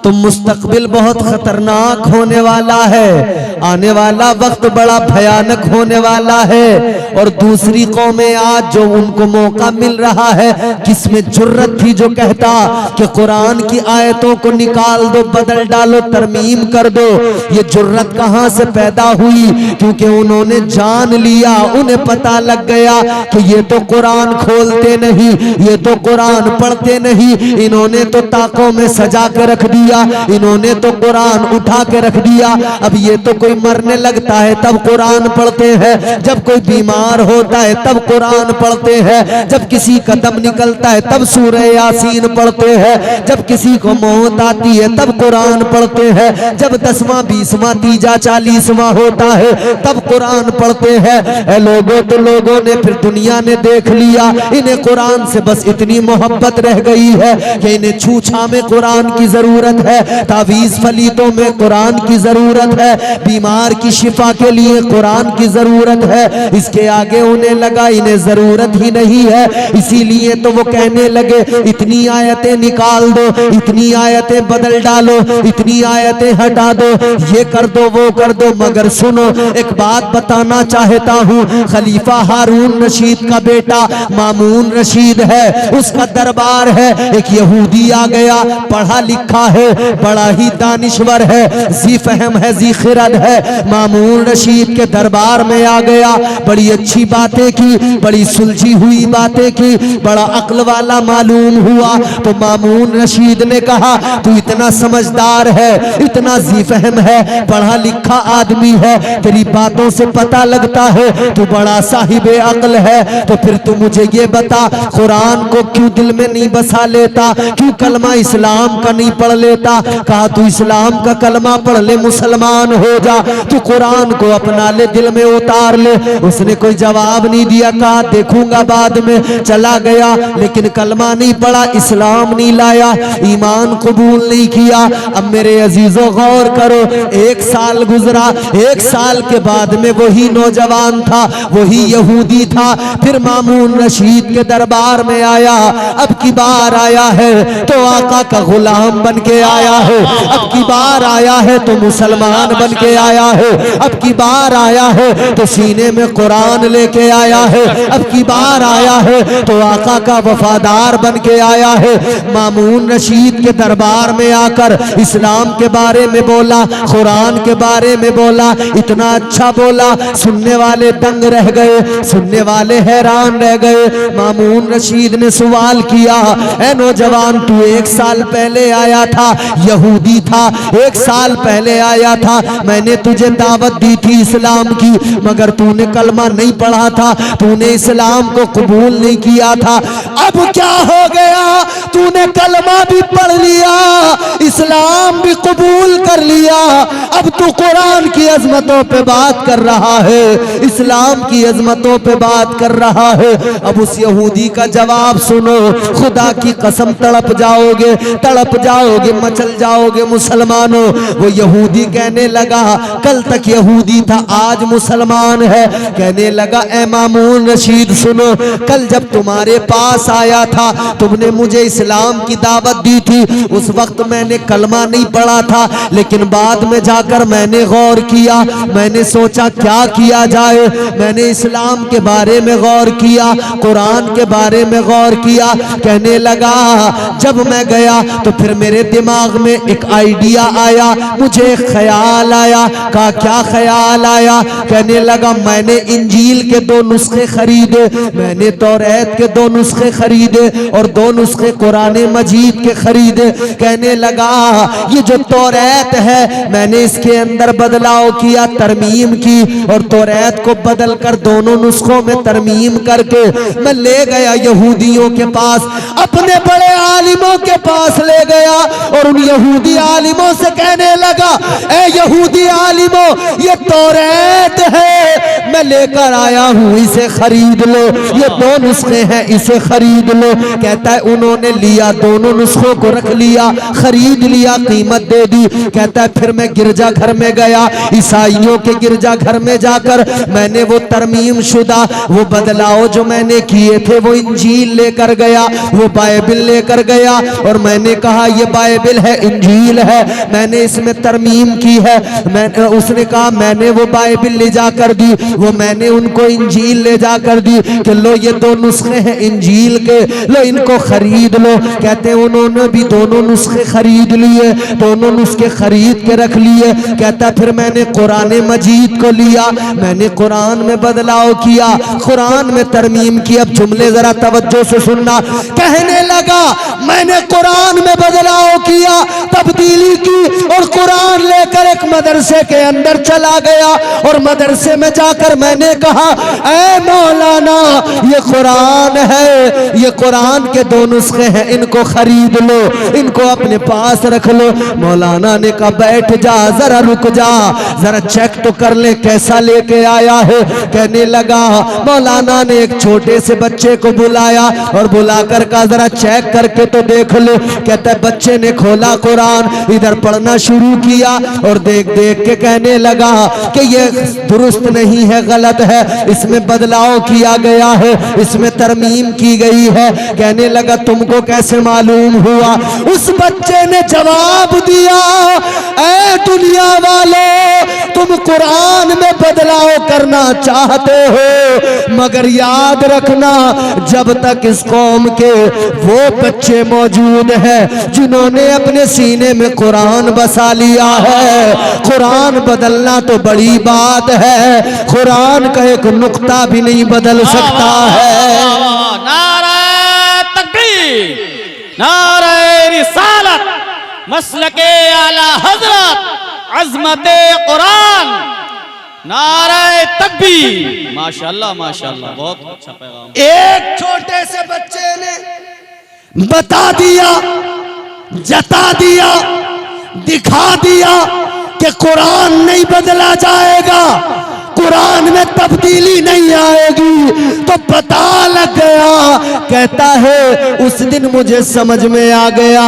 तो मुस्तकबिल बहुत खतरनाक होने वाला है। आने वाला वक्त बड़ा भयानक होने वाला है। और दूसरी कौमें आज जो उनको मौका मिल रहा है, किसमें जुर्रत थी जो कहता कि कुरान की आयतों को निकाल दो, बदल डालो, तरमीम कर दो। ये जुर्रत कहां से पैदा हुई? क्योंकि उन्होंने जान लिया, उन्हें पता लग गया कि ये तो कुरान खोलते नहीं, ये तो कुरान पढ़ते नहीं, इन्होंने तो ताकों में सजा के रख दिया, इन्होंने तो कुरान उठा के रख दिया। अब ये तो कोई मरने लगता है तब कुरान पढ़ते हैं, जब कोई बीमार होता है तब कुरान पढ़ते हैं, जब किसी का दम निकलता है तब सूरह यासीन पढ़ते हैं, जब किसी को मौत आती है तब कुरान पढ़ते हैं, जब 10वां 20वां 30 40वां होता है तब कुरान पढ़ते हैं। लोगों तो लोगों ने, फिर दुनिया ने देख लिया, इन्हें कुरान से बस इतनी मोहब्बत रह गई है कि इन्हें छूछा में कुरान की जरूरत है, तावीज फलीतों में कुरान की जरूरत है, बीमार की शिफा के लिए कुरान की जरूरत है। इसके आगे उन्हें लगा इन्हें जरूरत ही नहीं है, इसीलिए तो वो कहने लगे इतनी आयतें निकाल दो, इतनी आयतें बदल डालो, इतनी आयतें हटा दो, ये कर दो, वो कर दो। मगर सुनो, एक बात बताना चाहता हूँ, खलीफा हारून रशीद का बेटा मामून रशीद है, उसका दरबार है। एक यहूदी आ गया, पढ़ा लिखा है, बड़ा ही दानिश्वर है, जी फहम है, जी खिरद है, है मामून रशीद के दरबार में आ गया, बड़ी अच्छी बातें की, बड़ी सुलझी हुई बातें की, बड़ा अक्ल वाला मालूम हुआ। तो मामून रशीद ने कहा तू इतना समझदार है, इतना ज़ीफ़हम है, पढ़ा लिखा आदमी है, तेरी बातों से पता लगता है तू बड़ा साहिबे अक्ल है, तो फिर तू मुझे ये बता कुरान को क्यों दिल में नहीं बसा लेता, क्यों कलमा इस्लाम का नहीं पढ़ लेता। कहा तू इस्लाम का कलमा पढ़ ले, मुसलमान हो जा, तू कुरान को अपना ले, दिल में उतार ले। उसने कोई जवाब नहीं दिया, कहा देखूंगा बाद में, चला गया। लेकिन कलमा नहीं पढ़ा, इस्लाम नहीं लाया, ईमान कबूल नहीं किया। अब मेरे अजीजों गौर करो, 1 साल गुजरा, 1 साल के बाद में वही नौजवान था, वही यहूदी था, फिर मामून रशीद के दरबार में आया। अब की बार आया है तो आका का गुलाम बन के आया है, अब की बार आया है तो मुसलमान बन के आया है, अब की बार आया है तो सीने में कुरान लेके आया है, अब की बार आया है तो आका का वफादार बन के आया है। मामून रशीद के दरबार में आकर इस्लाम के बारे में बोला, कुरान के बारे में बोला, इतना अच्छा बोला, सुनने वाले दंग रह गए, सुनने वाले हैरान रह गए। मामून रशीद ने सवाल किया, ऐ नौजवान तू 1 साल पहले आया था, यहूदी था, 1 साल पहले आया था, मैंने तुझे दावत दी थी इस्लाम की, मगर तूने कलमा नहीं पढ़ा था, तूने इस्लाम को कबूल नहीं किया था। अब क्या हो गया, तूने कलमा भी पढ़ लिया, इस्लाम भी कबूल कर लिया, अब तू कुरान की अजमतों पे बात कर रहा है, इस्लाम की अजमतों पे बात कर रहा है। अब उस यहूदी का जवाब सुनो, खुदा की कसम तड़प जाओगे, तड़प जाओगे, मचल जाओगे मुसलमानों। वो यहूदी कहने लगा, कल तक यहूदी था आज मुसलमान है, कहने लगा ए मामून रशीद सुनो, कल जब तुम्हारे पास आया था तुमने मुझे इस्लाम की दावत दी थी, उस वक्त मैंने कलमा नहीं पढ़ा था, लेकिन बाद में जाकर मैंने गौर किया, मैंने सोचा क्या किया जाए, मैंने इस्लाम के बारे में गौर किया, कुरान के बारे में गौर किया। कहने लगा जब मैं गया तो फिर मेरे दिमाग में एक आइडिया आया, मुझे एक ख्याल आया। कहा क्या ख्याल आया? कहने लगा मैंने इंजील के 2 नुस्खे खरीदे, मैंने तौरात के 2 नुस्खे खरीदे और 2 नुस्खे कुरान मजीद के खरीदे। कहने लगा ये जो तौरात है मैंने इसके अंदर बदलाव किया, तरमीम की, और तौरात को बदल कर दोनों नुस्खों में तरमीम करके मैं ले गया यहूदियों के पास, अपने बड़े आलिमों के पास ले गया और उन यहूदी आलिमों से कहने लगा ए यहूदी आलिमों, ये तौरात है मैं लेकर आया हूँ, इसे खरीद लो, ये 2 नुस्खे हैं, इसे खरीद लो। कहता है उन्होंने लिया, दोनों नुस्खों को रख लिया, खरीद लिया, कीमत दे दी। कहता है फिर मैं गिरजा घर में गया, ईसाइयों के गिरजा घर में जाकर मैंने वो तरमीम शुदा, वो बदलाव जो मैंने किए थे वो इंजील लेकर गया, वो बाइबिल लेकर गया और मैंने कहा ये बाइबिल है, इंजील है, मैंने इसमें तरमीम की है। उसने कहा मैंने वो बाइबिल ले जाकर दी, वो मैंने उनको इंजील ले जाकर दी कि लो ये 2 नुस्खे हैं इंजील के, लो इनको खरीद लो। कहते हैं उन्होंने भी दोनों नुस्खे खरीद लिए, दोनों नुस्खे खरीद के रख लिए। कहता फिर मैंने कुरान मजीद को लिया, मैंने कुरान में बदलाव किया, कुरान में तरमीम की। अब जुमले जरा तवज्जो से सुनना। कहने लगा मैंने कुरान में बदलाव किया, तब्दीली की और कुरान लेकर एक मदरसे के अंदर चला गया और मदरसे में जाकर मैंने कहा ऐ मौलाना ये कुरान है, ये कुरान के 2 नुस्खे हैं, इनको खरीद लो, इनको अपने पास रख लो। मौलाना ने कहा बैठ जा, जरा रुक जा, जरा चेक तो कर ले कैसा लेके आया है। कहने लगा मौलाना ने एक छोटे से बच्चे को बुलाया और बुलाकर कहा जरा चेक करके तो देख लो। कहता है बच्चे ने खोला कुरान, इधर पढ़ना शुरू किया और देख देख के कहने लगा कि ये दुरुस्त नहीं है, गलत है, इसमें बदलाव किया गया है, इसमें तरमीम की गई है। कहने लगा तुमको कैसे मालूम हुआ? उस बच्चे ने जवाब दिया ऐ दुनिया वालों, तुम कुरान में बदलाव करना चाहते हो, मगर याद रखना जब तक इस कौम के वो बच्चे मौजूद हैं जिन्होंने अपने सीने में कुरान बसा लिया है। कुरान बदलना तो बड़ी बात है, कुरान का एक नुक्ता भी नहीं बदल सकता है। नारे तकबीर, नारे रिसालत, मसलके आला हजरत, अज़मते कुरान, नारे तकबीर। माशाअल्लाह माशाअल्लाह, बहुत अच्छा पैगाम। एक छोटे से बच्चे ने बता दिया, जता दिया, दिखा दिया कि कुरान नहीं बदला जाएगा, कुरान में तब्दीली नहीं आएगी। तो पता लग गया, कहता है उस दिन मुझे समझ में आ गया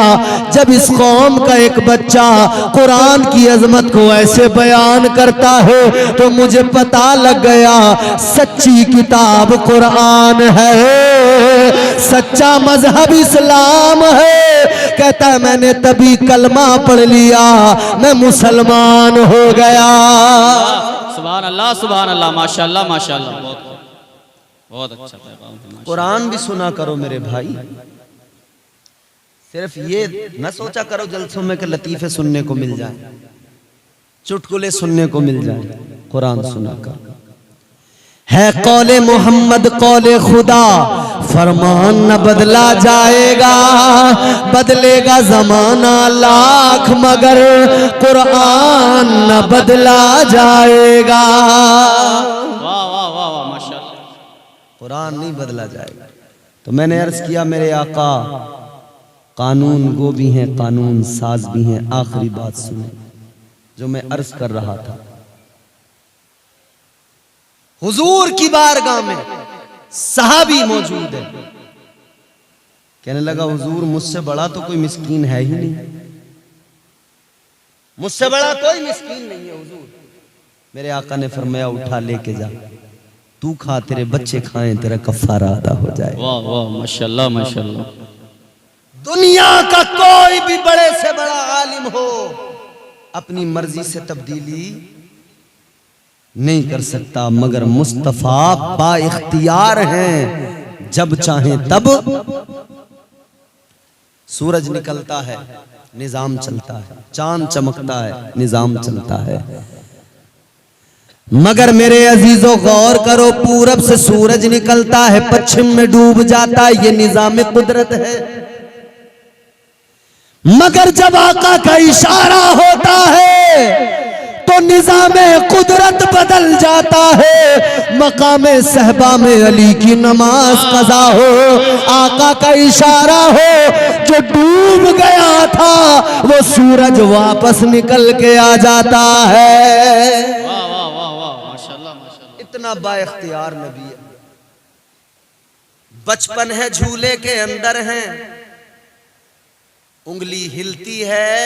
जब इस कौम का एक बच्चा कुरान की अजमत को ऐसे बयान करता है तो मुझे पता लग गया सच्ची किताब कुरान है, सच्चा मजहब इस्लाम है। कहता है मैंने तभी कलमा पढ़ लिया, मैं मुसलमान हो गया। सुभान अल्लाह सुभान अल्लाह, माशाअल्लाह माशाअल्लाह, बहुत अच्छा पैगाम। कुरान भी सुना करो मेरे भाई, सिर्फ ये न सोचा करो जलसों में कि लतीफे सुनने को मिल जाए, चुटकुले सुनने को मिल जाए। कुरान सुना करो। है कौले मोहम्मद कौले खुदा, फरमान न बदला जाएगा, बदलेगा जमाना लाख मगर कुरान न बदला जाएगा। वाह वाह वाह वाह, माशाअल्लाह। कुरान नहीं बदला जाएगा। तो मैंने अर्ज किया मेरे आका कानून गो भी हैं, कानून साज भी हैं। आखिरी बात सुने जो मैं अर्ज कर रहा था। हुजूर की बारगाह में सहाबी मौजूद है, कहने लगा हुजूर मुझसे बड़ा तो कोई मिस्कीन है ही नहीं, मुझसे बड़ा कोई मिस्कीन नहीं है हुजूर। मेरे आका ने फरमाया उठा लेके जा, तू खा, तेरे बच्चे खाएं, तेरा कफारा अदा हो जाए। वाह वाह माशाअल्लाह माशाअल्लाह। दुनिया का कोई भी बड़े से बड़ा आलिम हो अपनी मर्जी से तब्दीली नहीं कर सकता, मगर मुस्तफा बा इख्तियार हैं, जब चाहें तब सूरज निकलता है निजाम चलता है, चांद चमकता है निजाम चलता है। मगर मेरे अजीजों गौर करो, पूरब से सूरज निकलता है पश्चिम में डूब जाता है, ये निजाम कुदरत है। मगर जब आका का इशारा होता है तो निजामे कुदरत बदल जाता है। मकामे सहबा में अली की नमाज कज़ा हो, आका का इशारा हो, जो डूब गया था वो सूरज वापस निकल के आ जाता है। वाह वाह वाह वाह, माशाअल्लाह माशाअल्लाह। इतना बाइख्तियार नबी है। बचपन है झूले के अंदर है, उंगली हिलती है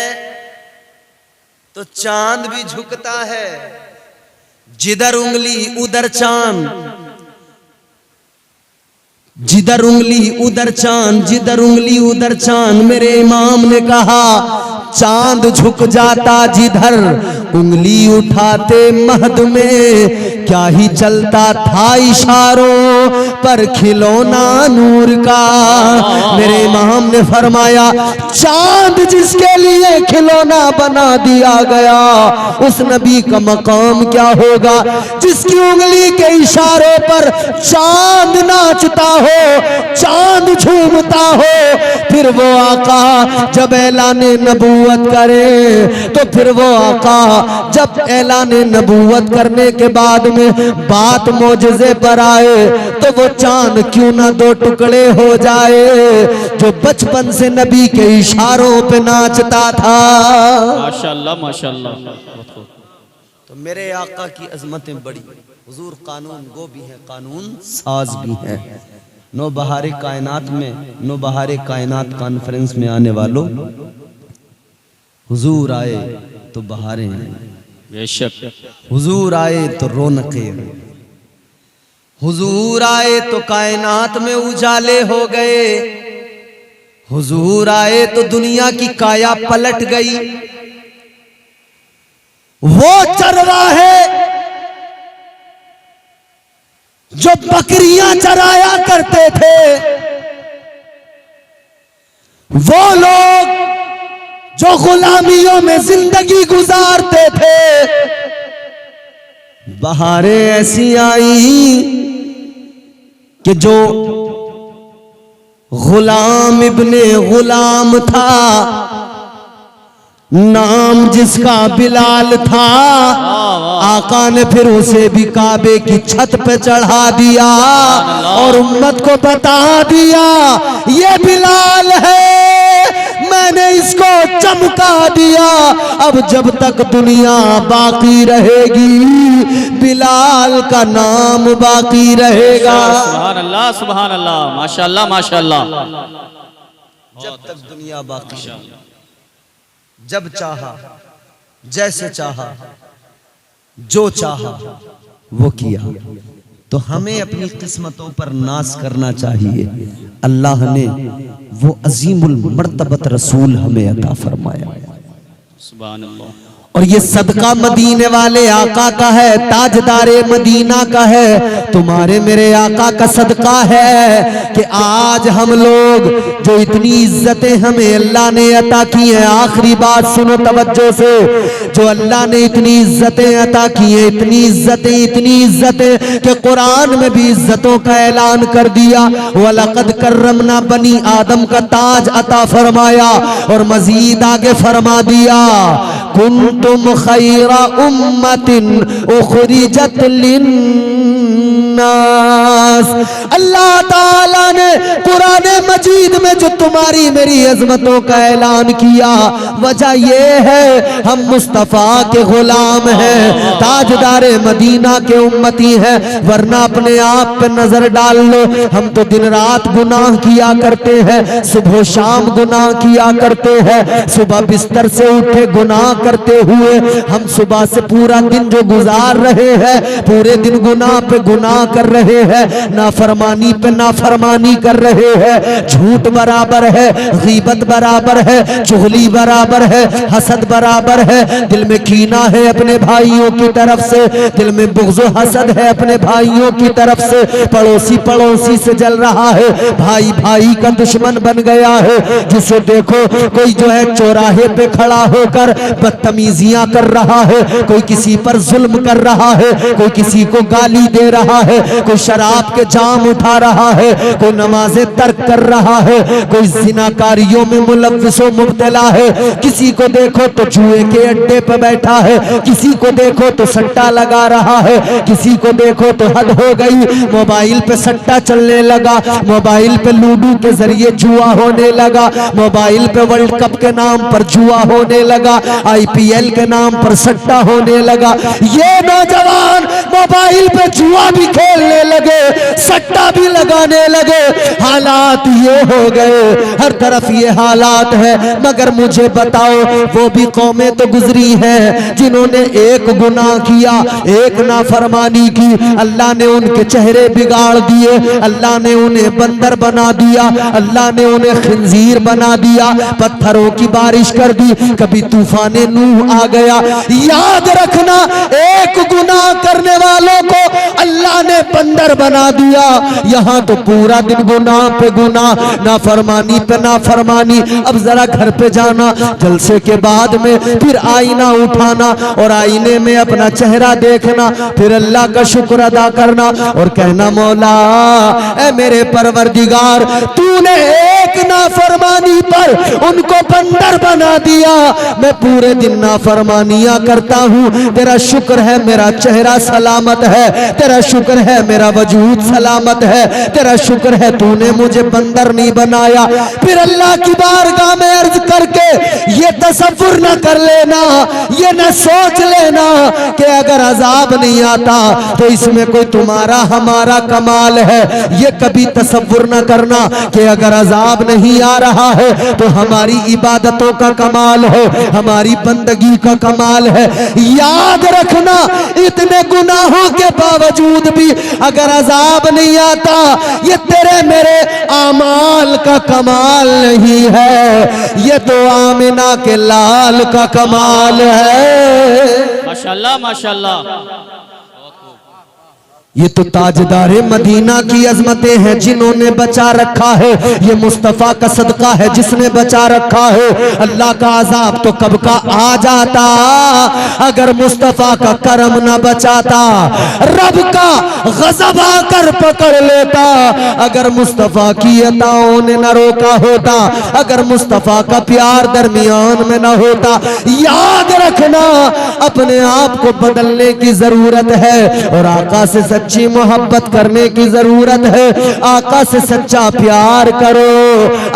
तो चांद भी झुकता है, जिधर उंगली उधर चांद, जिधर उंगली उधर चांद, जिधर उंगली उधर चांद। मेरे इमाम ने कहा चांद झुक जाता जिधर उंगली उठाते महद में, क्या ही चलता था इशारों पर खिलौना नूर का। मेरे इमाम ने फरमाया चांद जिसके लिए खिलौना बना दिया गया उस नबी का मकाम क्या होगा, जिसकी उंगली के इशारों पर चांद नाचता हो, चांद झूमता हो। फिर वो आका जब ऐलाने नबूवत करे, तो फिर वो आका जब ऐलाने नबूवत करने के बाद में बात मौजज़े पर आए तो वो चांद क्यों ना दो टुकड़े हो जाए जो बचपन से नबी के इशारों पे नाचता था। माशाअल्लाह माशाअल्लाह। तो मेरे आका की अजमतें बड़ी, हुजूर कानून गो भी हैं, कानून साज भी हैं। नो बहारे कायनात में, नो बहारे कायनात कॉन्फ्रेंस में आने वालों, हुजूर आए तो बहारें हैं, बेशक। हुजूर आए तो रौनकें, हुजूर आए तो कायनात में उजाले हो गए, हुजूर आए तो दुनिया की काया पलट गई। वो चरवाहे जो बकरियां चराया करते थे, वो लोग जो गुलामियों में जिंदगी गुजारते थे, बहारें ऐसी आई कि जो गुलाम इब्ने गुलाम था, नाम जिसका बिलाल था, आका ने फिर उसे भी काबे की छत पे चढ़ा दिया और उम्मत को बता दिया ये बिलाल है, मैंने इसको चमका दिया। अब जब तक दुनिया बाकी रहेगी बिलाल का नाम बाकी रहेगा। सुभान अल्लाह, सुभान अल्लाह, माशाअल्लाह, माशाअल्लाह। जब तक दुनिया बाकी है, जब चाहा, जैसे चाहा, जो चाहा वो किया। तो हमें अपनी किस्मतों पर नाज करना चाहिए। अल्लाह ने वो अजीमुल मर्तबत रसूल हमें अता फरमाया। सुभान अल्लाह। और ये सदका मदीने वाले आका का है, ताजदारे मदीना का है, तुम्हारे मेरे आका का सदका है कि आज हम लोग जो इतनी इज्जतें हमें अल्लाह ने अता की हैं। आखिरी बात सुनो तवज्जो से, जो अल्लाह ने इतनी इज्जतें अता की हैं, इतनी इज्जतें कि कुरान में भी इज्जतों का ऐलान कर दिया। वलक़द कर्रमना बनी आदम का ताज अता फरमाया और मजीद आगे फरमा दिया कुंतुम खैरा उम्मतिन उखरिजत लिन्नास। अल्लाह ताला ने कुरान मजीद में जो तुम्हारी मेरी अजमतों का ऐलान किया, वजह ये है हम मुस्तफा के गुलाम हैं, ताजदारे मदीना के उम्मती हैं। वरना अपने आप पे नजर डाल लो, हम तो दिन रात गुनाह किया करते हैं, सुबह शाम गुनाह किया करते हैं। सुबह बिस्तर से उठे गुनाह करते हुए हम सुबह से पूरा दिन जो गुजार रहे हैं, पूरे दिन गुनाह पे गुनाह कर रहे हैं, नाफरमानी पे नाफरमानी कर रहे हैं। झूठ बराबर है, गीबत बराबर है, चुगली बराबर है, हसद बराबर है। दिल में कीना है अपने भाइयों की तरफ से, दिल में बुग़्ज़ हसद है अपने भाइयों की तरफ से। पड़ोसी से जल रहा है, भाई भाई का दुश्मन बन गया है। जिसे देखो कोई जो है चौराहे पे खड़ा होकर बदतमीजियां कर रहा है, कोई किसी पर जुल्म कर रहा है, कोई किसी को गाली दे रहा है, कोई शराब के जाम उठा रहा है, कोई नमाजें तर्क कर रहा है, कोई जिनाकारियों में मुलव्विस व मुब्तला है। किसी को देखो तो जुए के अड्डे पर बैठा है, किसी को देखो तो सट्टा लगा रहा है, किसी को देखो तो हद हो गई, मोबाइल पे सट्टा चलने लगा, मोबाइल पे लूडो के जरिए जुआ होने लगा, मोबाइल पे वर्ल्ड कप के नाम पर जुआ होने लगा, IPL के नाम पर सट्टा होने लगा। ये नौजवान मोबाइल पे जुआ भी खेलने लगे, सट्टा भी लगाने लगे। हालात ये हो गए, हर तरफ ये हालात है। मगर मुझे बताओ, वो भी कौमें तो गुजरी हैं जिन्होंने एक गुनाह किया, एक नाफरमानी की, अल्लाह ने उनके चेहरे बिगाड़ दिए, अल्लाह ने उन्हें बंदर बना दिया, अल्लाह ने उन्हें खिंजीर बना दिया, पत्थरों की बारिश कर दी, कभी तूफाने नूह आ गया। याद रखना, एक गुनाह करने वालों को अल्लाह ने बंदर बना दिया। यहाँ तो पूरा दिन गुनाह पे गुनाह, नाफरमानी पे नाफरमानी। अब जरा घर पे जाना, जलसे के बाद में फिर आईना उठाना और आईने में अपना चेहरा देखना, फिर अल्लाह का शुक्र अदा करना और कहना मौला ऐ मेरे परवरदिगार, तूने एक नाफरमानी पर उनको बंदर बना दिया, मैं पूरे दिन नाफरमानियां करता हूँ, तेरा शुक्र है मेरा चेहरा सलामत है, तेरा शुक्र है मेरा वजूद सलामत है, तेरा शुक्र है तूने मुझे बंदर नहीं बनाया। फिर अल्लाह की बारगाह में अर्ज करके ये तसव्वुर न कर लेना, ये न सोच लेना कि अगर अजाब नहीं आता तो इसमें कोई तुम्हारा हमारा कमाल है। ये कभी तसव्वुर न करना कि अगर अजाब नहीं आ रहा है तो हमारी इबादतों का कमाल हो, हमारी बंदगी का कमाल है। याद रखना, इतने गुनाहों के बावजूद भी अगर अजाब नहीं आता, ये तेरे मेरे आमाल का कमाल नहीं है, ये तो आमिना के लाल का कमाल है। माशाअल्लाह, माशाअल्लाह। ये तो ताजदारे मदीना की अजमतें हैं जिन्होंने बचा रखा है। ये मुस्तफा का सदका है जिसने बचा रखा है। अल्लाह का अजाब तो कब का आ जाता अगर मुस्तफा का करम न बचाता। रब का गजब आकर पकड़ लेता अगर मुस्तफा की अताओं ने न रोका होता। अगर मुस्तफा का प्यार दरमियान में न होता। याद रखना अपने आप को बदलने की जरूरत है और आका से सच्ची मोहब्बत करने की जरूरत है। आका से सच्चा प्यार करो,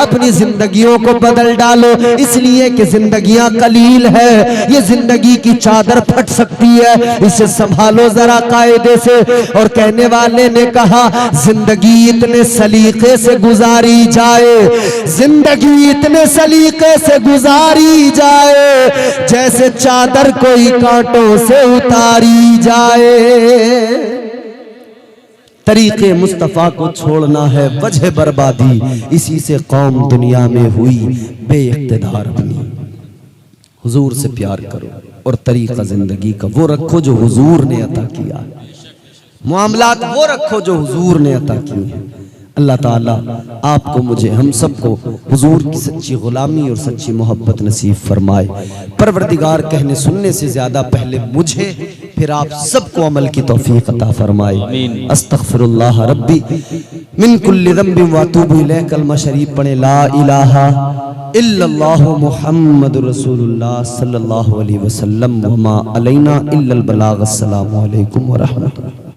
अपनी जिंदगियों को बदल डालो, इसलिए कि जिंदगियां कलील है। ये जिंदगी की चादर फट सकती है, इसे संभालो जरा कायदे से। और कहने वाले ने कहा जिंदगी इतने सलीके से गुजारी जाए, जिंदगी इतने सलीके से गुजारी जाए जैसे चादर कोई कांटों से उतारी जाए। तरीके मुस्तफ़ा को छोड़ना है वजह बर्बादी, इसी से कौम दुनिया में हुई बेइख्तिदार बनी। हुजूर से प्यार करो और तरीका जिंदगी का वो रखो जो हुजूर ने अता किया, मामलात वो रखो जो हुजूर ने अता किए हैं। अल्लाह ताला आपको मुझे हम सबको हुजूर की सच्ची गुलामी और सच्ची मोहब्बत नसीब फरमाए। परवरदिगार कहने सुनने से ज्यादा पहले मुझे फिर आप सबको अमल की तौफीक अता फरमाए। अस्तगफिरुल्लाह रब्बी मिन कुल्लि ज़ंबिन व अतूबु इलैह। कलमा शरीफ पढ़े ला इलाहा इल्लल्लाहु मुहम्मदुर रसूलुल्लाह सल्लल्लाहु अलैहि वसल्लम व मा अलैना इल्लल बलाग। अस्सलामु अलैकुम व रहमतुल्लाह।